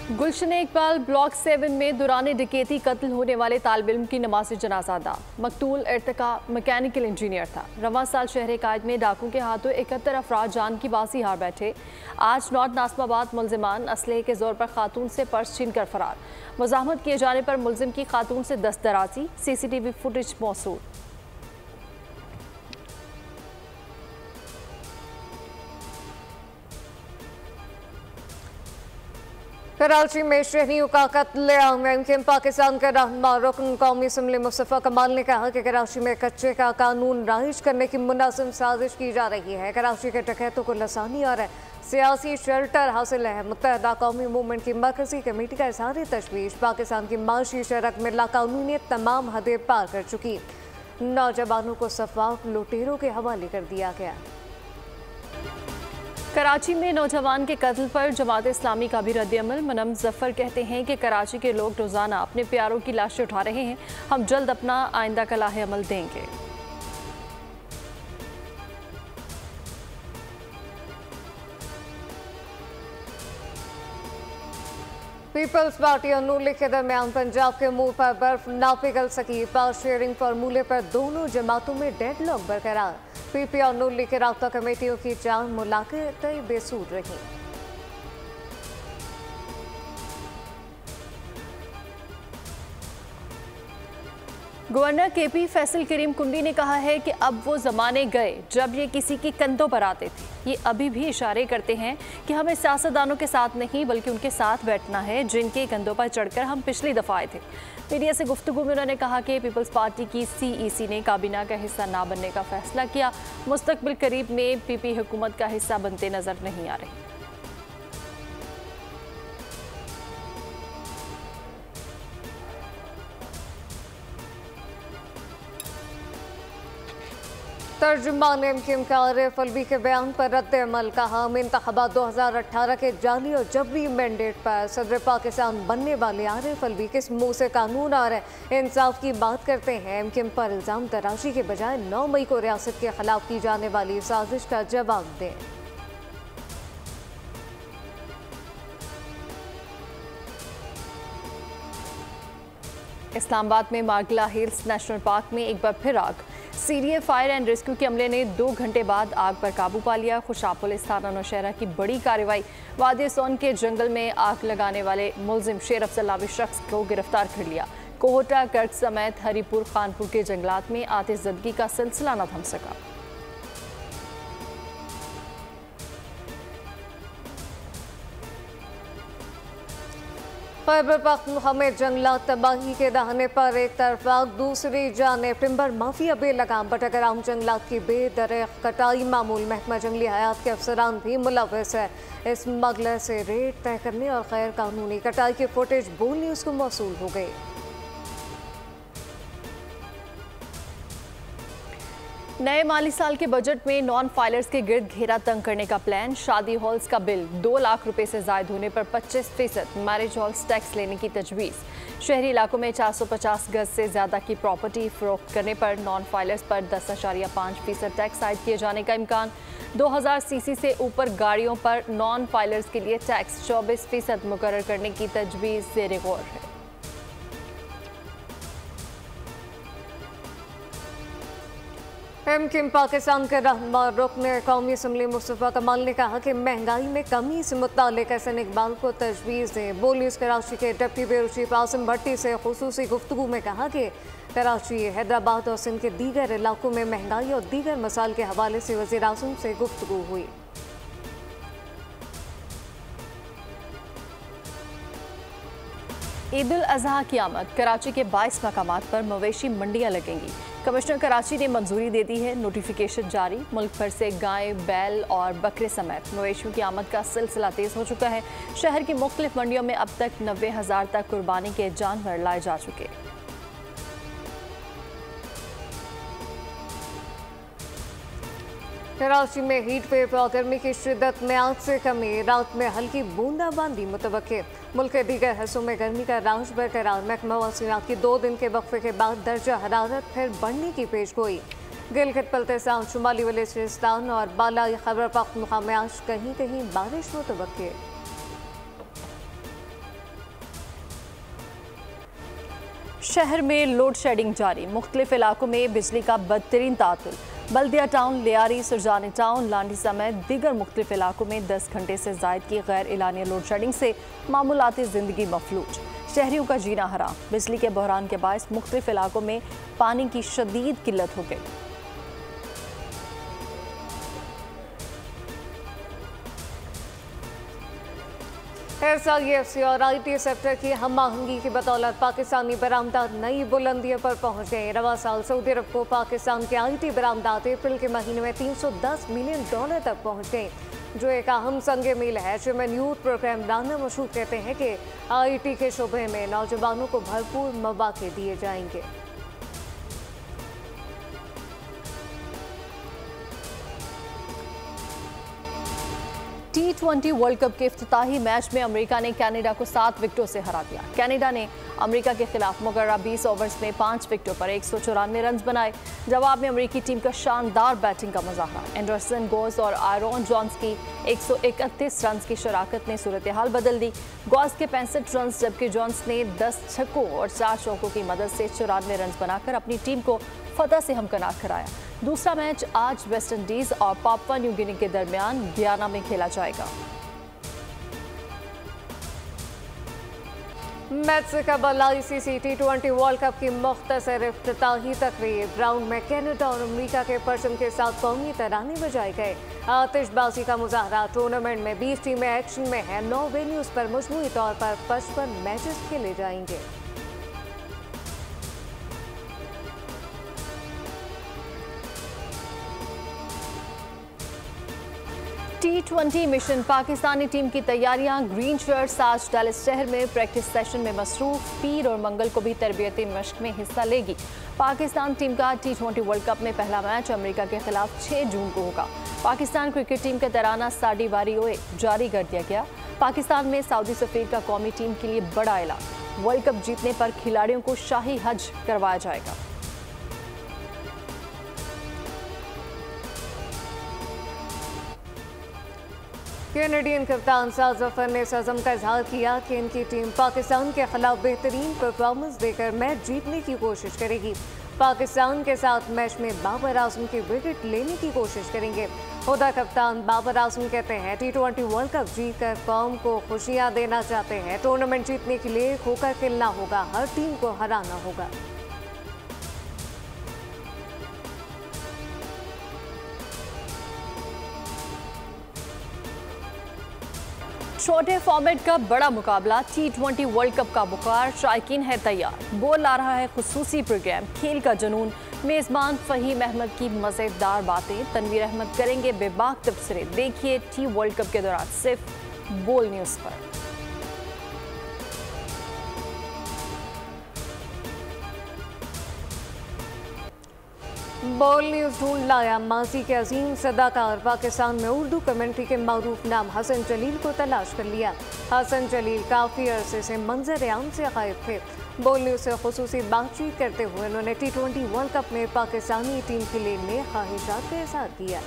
गुलशन Iqbal block 7 में दौरान डकैती कत्ल होने वाले तालिब इल्म की नमाज़ जनाजा अदा। मकतूल इर्तिका मैकेनिकल इंजीनियर था। रवां साल शहर कायद में डाकुओं के हाथों 71 अफराद जान की बाजी हार बैठे। आज नॉर्थ नासमाबाद मुलजिमान असलहे के जोर पर खातून से पर्स छीन कर फरार। मुज़ाहमत किए जाने पर मुलजिम की खातून से दस्तदराजी। CCTV फुटेज मौसूल। कराची में शहरियों का कत्ल मुमकिन। पाकिस्तान का रहनुमा रुकन कौमी असम्बली मुस्तफ़ा कमाल ने कहा कि कराची में कच्चे का कानून राइज करने की मुनासिब साजिश की जा रही है। कराची के डकैतों को लसानी और सियासी शेल्टर हासिल है। मुत्तहदा कौमी मूवमेंट की मरकजी कमेटी का इज़हार तशवीश। पाकिस्तान की माशी शरक में लाकानूनियत तमाम हदें पार कर चुकी। नौजवानों को सफाक लुटेरों के हवाले कर दिया गया। कराची में नौजवान के कत्ल पर जमात इस्लामी का भी रद्द-ए-अमल। मनम जफर कहते हैं कि कराची के लोग रोजाना अपने प्यारों की लाशें उठा रहे हैं। हम जल्द अपना आइंदा का लाहे अमल देंगे। पीपल्स पार्टी और नूर लीग के दरमियान पंजाब के मुंह पर बर्फ ना पिघल सकी। पावर शेयरिंग फार्मूले पर दोनों जमातों में डेडलॉक बरकरार। पीपी और नूर लीग के राब्ता कमेटियों की 4 मुलाकातें बेसूर रहीं। गवर्नर KP फैसल करीम कुंडी ने कहा है कि अब वो ज़माने गए जब ये किसी के कंधों पर आते थे। ये अभी भी इशारे करते हैं कि हमें सियासतदानों के साथ नहीं बल्कि उनके साथ बैठना है जिनके कंधों पर चढ़कर हम पिछली दफ़ा आए थे। मीडिया से गुफ्तगू में उन्होंने कहा कि पीपल्स पार्टी की CEC ने काबीना का हिस्सा ना बनने का फैसला किया। मुस्तकबिल करीब में PP हुकूमत का हिस्सा बनते नजर नहीं आ रहे। तर्जुमान MKM का आरिफ अलवी के बयान पर रद्द-ए-अमल। कहा हम इंतखाबात 2018 के जाली और जबरी मैंडेट पर सदर पाकिस्तान बनने वाले आरिफ अलवी किस मुंह से कानून और इंसाफ की बात करते हैं। MKM पर इल्ज़ाम तराशी के बजाय 9 मई को रियासत के खिलाफ की जाने वाली साजिश का जवाब दें। इस्लामाबाद में मार्गला हिल्स नेशनल पार्क में एक बार फिर आग। CDA फायर एंड रेस्क्यू के अमले ने 2 घंटे बाद आग पर काबू पा लिया। खुशाब पुलिस थाना नौशहरा की बड़ी कार्रवाई। वादी सोन के जंगल में आग लगाने वाले मुलजिम शेर अफजल नामी शख्स को गिरफ्तार कर लिया। कोहटा कर्क समेत हरीपुर खानपुर के जंगलात में आतिशज़दगी का सिलसिला न थम सका। खैबर पख्तूनख्वा में जंगलात तबाही के दहाने पर एक तरफा दूसरी जानिब टिम्बर माफिया बेलगाम। बटग्राम जंगलात की बेदरख्त कटाई मामूल। महकमा जंगली हयात के अफसरान भी मुलव्वस है। इस मगलर से रेट तय करने और गैर कानूनी कटाई की फुटेज बोल न्यूज़ को मौसूल हो गई। नए माली साल के बजट में नॉन फाइलर्स के गिर्द घेरा तंग करने का प्लान। शादी हॉल्स का बिल 2 लाख रुपए से जायद होने पर 25% मैरिज हॉल्स टैक्स लेने की तजवीज़। शहरी इलाकों में 450 गज से ज़्यादा की प्रॉपर्टी फरोख्त करने पर नॉन फाइलर्स पर 10.5% टैक्स आयद किए जाने का इम्कान। 2000 CC से ऊपर गाड़ियों पर नॉन फाइलर्स के लिए टैक्स 24% मुकर्रर करने की तजवीज़ ज़ेर गौर है। MKM पाकिस्तान के रहनुमा रुकन कौमी असम्बली मुस्तफ़ा कमाल ने कहा कि महंगाई में कमी से मुताल्लिक़ हसन इकबाल को तजवीज़ दें। बोल न्यूज़ कराची के डिप्टी ब्यूरो चीफ आसिम भट्टी से खुसूसी गुफ्तगू में कहा कि कराची, हैदराबाद और सिंध के दीगर इलाकों में महंगाई और दीगर मसाइल के हवाले से वज़ीर आज़म से गुफ्तगू हुई। ईद उल अज़हा की आमद। कराची के 22 मकामात पर मवेशी मंडियां लगेंगी। कमिश्नर कराची ने मंजूरी दे दी है। नोटिफिकेशन जारी। मुल्क भर से गाय, बैल और बकरे समेत मवेशियों की आमद का सिलसिला तेज हो चुका है। शहर की मुख्तलिफ मंडियों में अब तक 90,000 तक कुर्बानी के जानवर लाए जा चुके। कराची में हीट वेव और गर्मी की शिद्दत में आज से कमी। रात में हल्की बूंदाबांदी मुतवक्के। मुल्क के दीगर हिस्सों में गर्मी का राउज बरकरार। महकमा मौसमियात की 2 दिन के वक्फे के बाद दर्जा हरारत फिर बढ़ने की पेशगोई। गिलगित बल्तिस्तान, शुमाली बलूचिस्तान और बालाई खैबर पख्तूनख्वा में आज कहीं कहीं बारिश मुतवक्के। शहर में लोड शेडिंग जारी, मुख्तलिफ इलाकों में बिजली का बदतरीन तातुल। बल्दिया टाउन, लियारी, सुरजानी टाउन, लांडी समेत दीगर मुख्तलिफ इलाकों में 10 घंटे से जायद की गैर एलानिया लोड शेडिंग से मामूलाती जिंदगी मफलूज, शहरियों का जीना हराम। बिजली के बहरान के बायस मुख्तलिफ इलाकों में पानी की शदीद किल्लत हो गई। SIFC और IT सेक्टर की हम आहंगी की बदौलत पाकिस्तानी बरामदात नई बुलंदियों पर पहुंच गए। रवा साल सऊदी अरब को पाकिस्तान के IT बरामदात अप्रैल के महीने में $310 मिलियन तक पहुंच गए, जो एक अहम संग मील है। चेयरमैन यूथ प्रोग्राम राना मशहूर कहते हैं कि IT के शोबे में नौजवानों को भरपूर मौके दिए जाएंगे। T20 वर्ल्ड कप के इफ्तिताही मैच में अमेरिका ने कनाडा को 7 विकेटों से हरा दिया। कनाडा ने अमेरिका के खिलाफ मुकर्रर 20 ओवर्स में 5 विकेटों पर 194 रन बनाए। जवाब में अमेरिकी टीम का शानदार बैटिंग का मुजाहरा। एंडरसन, गॉस और आयरन जोन्स की 131 रन की शराकत ने सूरत हाल बदल दी। गॉस के 65 रन जबकि जोन्स ने 10 छक्कों और 4 चौकों की मदद से 94 रन बनाकर अपनी टीम को फतह से हमकनार कराया। दूसरा मैच आज वेस्ट इंडीज और पापुआ न्यू गिनी के दरमियान गियाना में खेला जाएगा। मैच से कबल ICC T20 वर्ल्ड कप की मुख्तसर इफ्तिताही तकरीब। ग्राउंड में कनाडा और अमेरिका के परचम के साथ कौमी तराने बजाए गए। आतिशबाजी का मुजाहरा। टूर्नामेंट में 20 टीमें एक्शन में हैं। 9 वेन्यूज पर मजमूई तौर पर 55 मैचेस खेले जाएंगे। T20 मिशन पाकिस्तानी टीम की तैयारियां। ग्रीन शर्ट्स आज डैलस शहर में प्रैक्टिस सेशन में मसरूफ। पीर और मंगल को भी तरबियती मश्क में हिस्सा लेगी। पाकिस्तान टीम का T20 वर्ल्ड कप में पहला मैच अमेरिका के खिलाफ 6 जून को होगा। पाकिस्तान क्रिकेट टीम का तराना साडी बारी ओए जारी कर दिया गया। पाकिस्तान में सऊदी सफीर का कौमी टीम के लिए बड़ा ऐलान। वर्ल्ड कप जीतने पर खिलाड़ियों को शाही हज करवाया जाएगा। कैनेडियन कप्तान साद जफर ने इस अज़म का इजहार किया कि इनकी टीम पाकिस्तान के खिलाफ बेहतरीन परफॉर्मेंस देकर मैच जीतने की कोशिश करेगी। पाकिस्तान के साथ मैच में बाबर आजम की विकेट लेने की कोशिश करेंगे। खुदा कप्तान बाबर आजम कहते हैं T20 वर्ल्ड कप जीतकर कौम को खुशियां देना चाहते हैं। टूर्नामेंट जीतने के लिए खोकर खेलना होगा, हर टीम को हराना होगा। छोटे फॉर्मेट का बड़ा मुकाबला T20 वर्ल्ड कप का बुखार, शायकीन है तैयार। बोल ला रहा है खुसूसी प्रोग्राम, खेल का जुनून। मेजबान फहीम अहमद की मजेदार बातें, तनवीर अहमद करेंगे बेबाक तबसरे। देखिए T वर्ल्ड कप के दौरान सिर्फ बोल न्यूज़ पर। बोल न्यूज़ ढूंढ लाया माजी के अजीम सदाकार। पाकिस्तान में उर्दू कमेंट्री के मारूफ नाम हसन जलील को तलाश कर लिया। हसन जलील काफ़ी अरसे से मंजर आम से गायब थे। बोल न्यूज़ से खुसूसी बातचीत करते हुए उन्होंने T20 वर्ल्ड कप में पाकिस्तानी टीम के लिए नए ख्वाहिशात का इज़हार किया।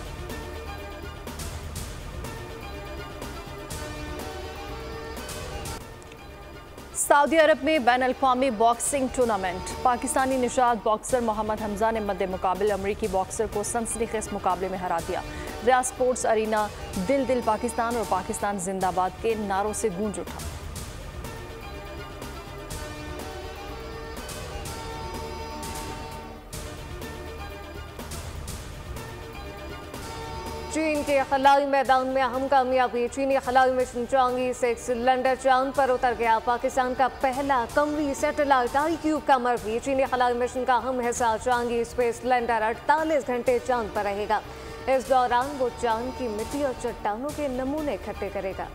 सऊदी अरब में बैन-अल-अक़वामी बॉक्सिंग टूर्नामेंट। पाकिस्तानी निशाद बॉक्सर मोहम्मद हमजा ने मद्दे मुकाबले अमरीकी बॉक्सर को सनसनीखेज मुकाबले में हरा दिया। रियाद स्पोर्ट्स अरीना दिल दिल पाकिस्तान और पाकिस्तान जिंदाबाद के नारों से गूंज उठा। चीन के खलाई मैदान में अहम कामयाबी। चीनी खलाई मिशन चांगी 6 लैंडर चांद पर उतर गया। पाकिस्तान का पहला कमरी सैटेलाइट IQ कमर भी। चीनी खलाई मिशन का अहम हिस्सा चांगी स्पेस लैंडर 48 घंटे चांद पर रहेगा। इस दौरान वो चांद की मिट्टी और चट्टानों के नमूने इकट्ठे करेगा।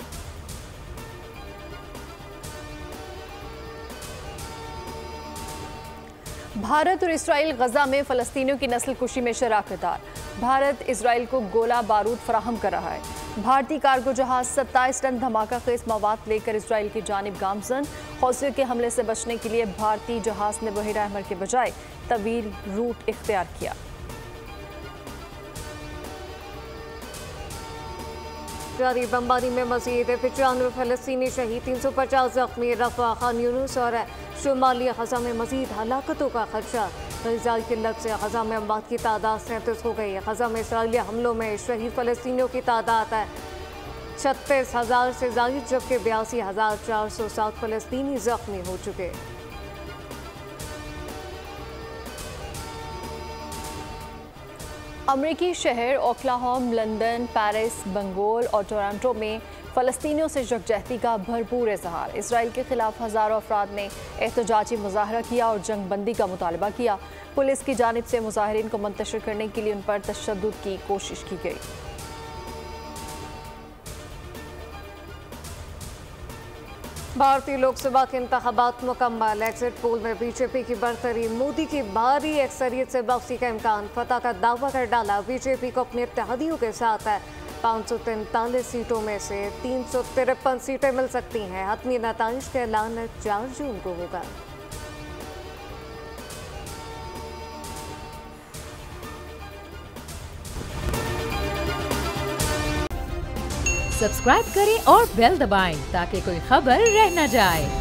भारत और इसराइल गजा में फलस्तीनियों की नस्ल कुशी में शराकतदार। भारत इसराइल को गोला बारूद फराहम कर रहा है। भारतीय कार्गो जहाज 27 टन धमाका खेज मवाद लेकर इसराइल की जानिब गामजन। हौसियों के हमले से बचने के लिए भारतीय जहाज ने बहिरा अहमर के बजाय तवील रूट इख्तियार किया। जारी बमबारी में मजीद 95 फलस्तीनी शहीद, 350 जख्मी। रफा, खान यूनुस और शुमाली गजा में मजीद हलाकतों का खदशा। ग़िज़ाई किल्लत से गजा में अमवात की तादाद 37 हो गई है। गजा में इसराइली हमलों में शहीद फलस्तीनियों की तादाद है 36,000 से ज़ायद, जबकि 82,407 फलस्तीनी जख्मी हो चुके। अमरीकी शहर ओक्लाहोमा, लंदन, पेरिस, बंगोल और टोरंटो में फ़लस्तीनियों से यकजहती का भरपूर इजहार। इसराइल के खिलाफ हज़ारों अफराद ने एहतजाजी मुजाहरा किया और जंग बंदी का मुतालबा किया। पुलिस की जानिब से मुजाहिरीन को मुंतशिर करने के लिए उन पर तशद्दुद की कोशिश की गई। भारतीय लोकसभा के इंतखाबात मुकम्मल, एग्जिट पोल में बीजेपी की बरतरी, मोदी की भारी अक्सरियत से वापसी का इम्कान, फतह का दावा कर डाला। बीजेपी को अपने इत्तेहादियों के साथ है 543 सीटों में से 353 सीटें मिल सकती हैं। हतमी नताइज का ऐलान 4 जून को होगा। सब्सक्राइब करें और बेल दबाएं ताकि कोई खबर रह न जाए।